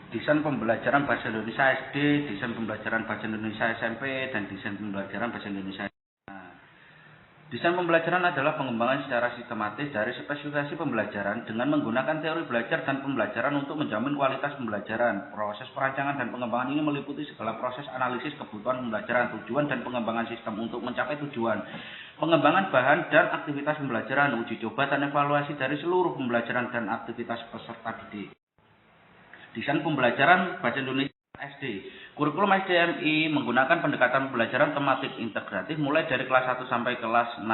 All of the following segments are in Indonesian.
Desain pembelajaran bahasa Indonesia SD, desain pembelajaran bahasa Indonesia SMP, dan desain pembelajaran bahasa Indonesia. Desain pembelajaran adalah pengembangan secara sistematis dari spesifikasi pembelajaran dengan menggunakan teori belajar dan pembelajaran untuk menjamin kualitas pembelajaran. Proses perancangan dan pengembangan ini meliputi segala proses analisis kebutuhan pembelajaran, tujuan, dan pengembangan sistem untuk mencapai tujuan. Pengembangan bahan dan aktivitas pembelajaran, uji coba dan evaluasi dari seluruh pembelajaran dan aktivitas peserta didik. Desain pembelajaran bahasa Indonesia SD. Kurikulum SDMI menggunakan pendekatan pembelajaran tematik integratif mulai dari kelas 1 sampai kelas 6.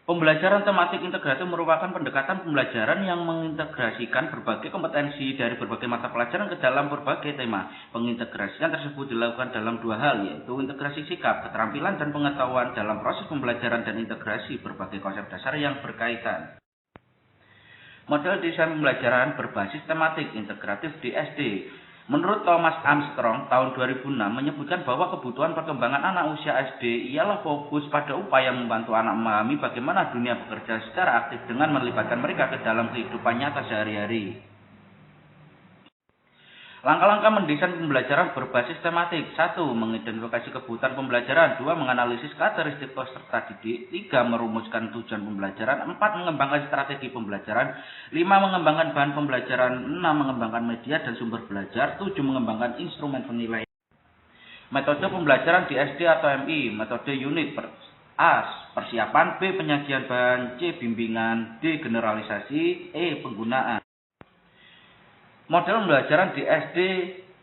Pembelajaran tematik integratif merupakan pendekatan pembelajaran yang mengintegrasikan berbagai kompetensi dari berbagai mata pelajaran ke dalam berbagai tema. Pengintegrasian tersebut dilakukan dalam dua hal, yaitu integrasi sikap, keterampilan, dan pengetahuan dalam proses pembelajaran dan integrasi berbagai konsep dasar yang berkaitan. Model desain pembelajaran berbasis tematik integratif di SD. Menurut Thomas Armstrong tahun 2006 menyebutkan bahwa kebutuhan perkembangan anak usia SD ialah fokus pada upaya membantu anak memahami bagaimana dunia bekerja secara aktif dengan melibatkan mereka ke dalam kehidupan nyata sehari-hari. Langkah-langkah mendesain pembelajaran berbasis tematik. 1. Mengidentifikasi kebutuhan pembelajaran. 2. Menganalisis karakteristik peserta didik. 3. Merumuskan tujuan pembelajaran. 4. Mengembangkan strategi pembelajaran. 5. Mengembangkan bahan pembelajaran. 6. Mengembangkan media dan sumber belajar. 7. Mengembangkan instrumen penilaian. Metode pembelajaran di SD atau MI. Metode unit. A. Persiapan. B. Penyajian bahan. C. Bimbingan. D. Generalisasi. E. Penggunaan. Model pembelajaran di SD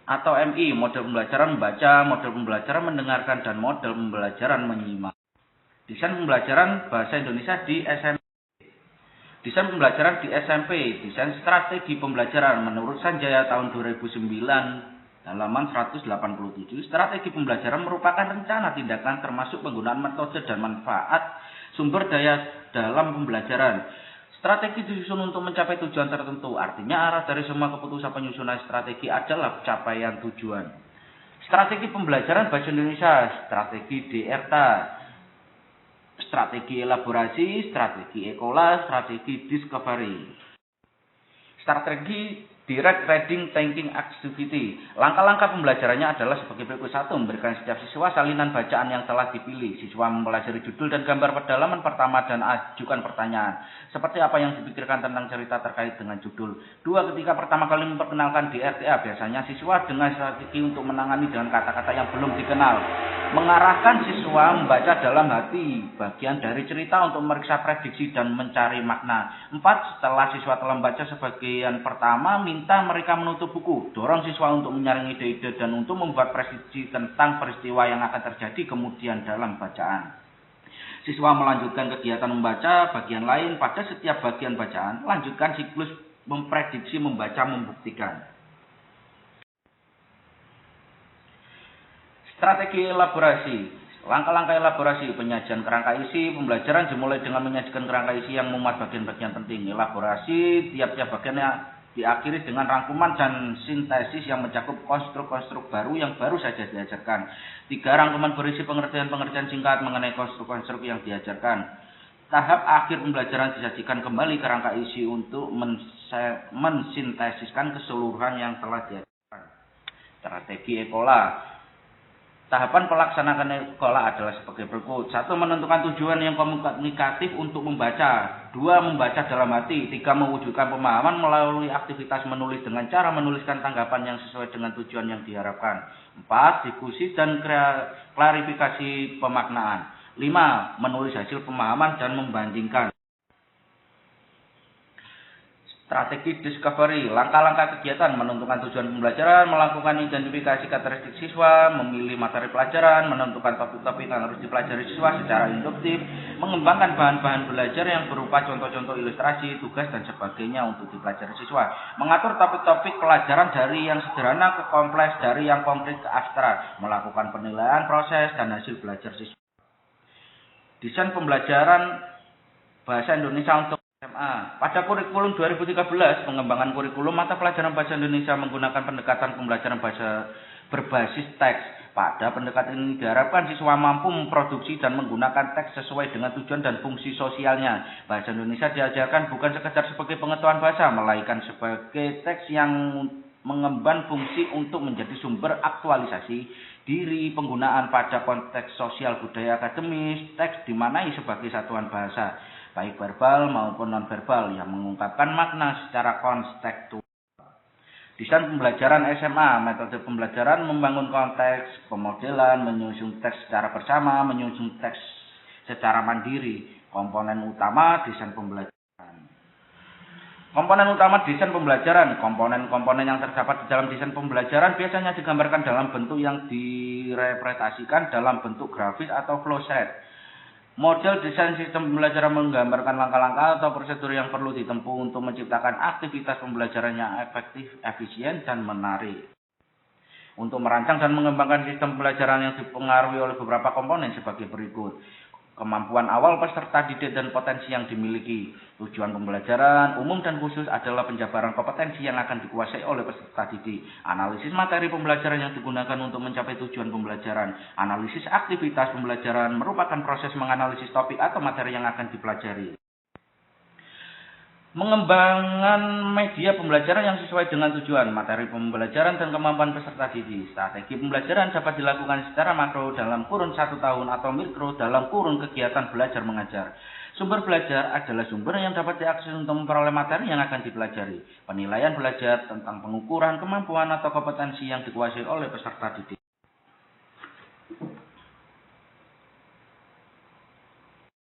atau MI, model pembelajaran membaca, model pembelajaran mendengarkan, dan model pembelajaran menyimak. Desain pembelajaran bahasa Indonesia di SMP. Desain pembelajaran di SMP, desain strategi pembelajaran menurut Sanjaya tahun 2009, halaman 187. Strategi pembelajaran merupakan rencana tindakan termasuk penggunaan metode dan manfaat sumber daya dalam pembelajaran. Strategi disusun untuk mencapai tujuan tertentu, artinya arah dari semua keputusan penyusunan strategi adalah capaian tujuan. Strategi pembelajaran bahasa Indonesia, strategi DERTA, strategi elaborasi, strategi ekola, strategi discovery. Strategi Direct Reading Thinking Activity. Langkah-langkah pembelajarannya adalah sebagai berikut. 1. Memberikan setiap siswa salinan bacaan yang telah dipilih. Siswa mempelajari judul dan gambar pendalaman pertama dan ajukan pertanyaan. Seperti apa yang dipikirkan tentang cerita terkait dengan judul. 2. Ketika pertama kali memperkenalkan di RTA, biasanya siswa dengan strategi untuk menangani dengan kata-kata yang belum dikenal. Mengarahkan siswa membaca dalam hati bagian dari cerita untuk memeriksa prediksi dan mencari makna. 4. Setelah siswa telah membaca sebagian pertama, minta mereka menutup buku. Dorong siswa untuk menyaring ide-ide dan untuk membuat prediksi tentang peristiwa yang akan terjadi kemudian dalam bacaan. Siswa melanjutkan kegiatan membaca bagian lain pada setiap bagian bacaan. Lanjutkan siklus memprediksi, membaca, membuktikan. Strategi elaborasi. Langkah-langkah elaborasi, penyajian kerangka isi pembelajaran dimulai dengan menyajikan kerangka isi yang memuat bagian-bagian penting. Elaborasi, tiap-tiap bagiannya diakhiri dengan rangkuman dan sintesis yang mencakup konstruk-konstruk baru yang baru saja diajarkan. 3. Rangkuman berisi pengertian-pengertian singkat mengenai konstruk-konstruk yang diajarkan. Tahap akhir pembelajaran disajikan kembali kerangka isi untuk mensintesiskan keseluruhan yang telah diajarkan. Strategi ekola. Tahapan pelaksanaan ekola adalah sebagai berikut. 1. Menentukan tujuan yang komunikatif untuk membaca. 2. Membaca dalam hati. 3. Mewujudkan pemahaman melalui aktivitas menulis dengan cara menuliskan tanggapan yang sesuai dengan tujuan yang diharapkan. 4. Diskusi dan klarifikasi pemaknaan. 5. Menulis hasil pemahaman dan membandingkan. Strategi discovery, langkah-langkah kegiatan, menentukan tujuan pembelajaran, melakukan identifikasi karakteristik siswa, memilih materi pelajaran, menentukan topik-topik yang harus dipelajari siswa secara induktif, mengembangkan bahan-bahan belajar yang berupa contoh-contoh ilustrasi, tugas, dan sebagainya untuk dipelajari siswa, mengatur topik-topik pelajaran dari yang sederhana ke kompleks, dari yang konkret ke abstrak, melakukan penilaian proses dan hasil belajar siswa. Desain pembelajaran bahasa Indonesia untuk SMA. Pada kurikulum 2013, pengembangan kurikulum mata pelajaran bahasa Indonesia menggunakan pendekatan pembelajaran bahasa berbasis teks. Pada pendekatan ini diharapkan siswa mampu memproduksi dan menggunakan teks sesuai dengan tujuan dan fungsi sosialnya. Bahasa Indonesia diajarkan bukan sekedar sebagai pengetahuan bahasa, melainkan sebagai teks yang mengemban fungsi untuk menjadi sumber aktualisasi diri penggunaan pada konteks sosial budaya akademis. Teks dimaknai sebagai satuan bahasa, baik verbal maupun non-verbal, yang mengungkapkan makna secara kontekstual. Desain pembelajaran SMA, metode pembelajaran membangun konteks, pemodelan, menyusun teks secara bersama, menyusun teks secara mandiri. Komponen utama desain pembelajaran. Komponen utama desain pembelajaran. Komponen-komponen yang terdapat di dalam desain pembelajaran biasanya digambarkan dalam bentuk yang direpresentasikan dalam bentuk grafis atau flowchart. Model desain sistem pembelajaran menggambarkan langkah-langkah atau prosedur yang perlu ditempuh untuk menciptakan aktivitas pembelajaran yang efektif, efisien, dan menarik. Untuk merancang dan mengembangkan sistem pembelajaran yang dipengaruhi oleh beberapa komponen sebagai berikut. Kemampuan awal peserta didik dan potensi yang dimiliki. Tujuan pembelajaran umum dan khusus adalah penjabaran kompetensi yang akan dikuasai oleh peserta didik. Analisis materi pembelajaran yang digunakan untuk mencapai tujuan pembelajaran. Analisis aktivitas pembelajaran merupakan proses menganalisis topik atau materi yang akan dipelajari. Mengembangkan media pembelajaran yang sesuai dengan tujuan, materi pembelajaran, dan kemampuan peserta didik. Strategi pembelajaran dapat dilakukan secara makro dalam kurun 1 tahun atau mikro dalam kurun kegiatan belajar mengajar. Sumber belajar adalah sumber yang dapat diakses untuk memperoleh materi yang akan dipelajari. Penilaian belajar tentang pengukuran kemampuan atau kompetensi yang dikuasai oleh peserta didik.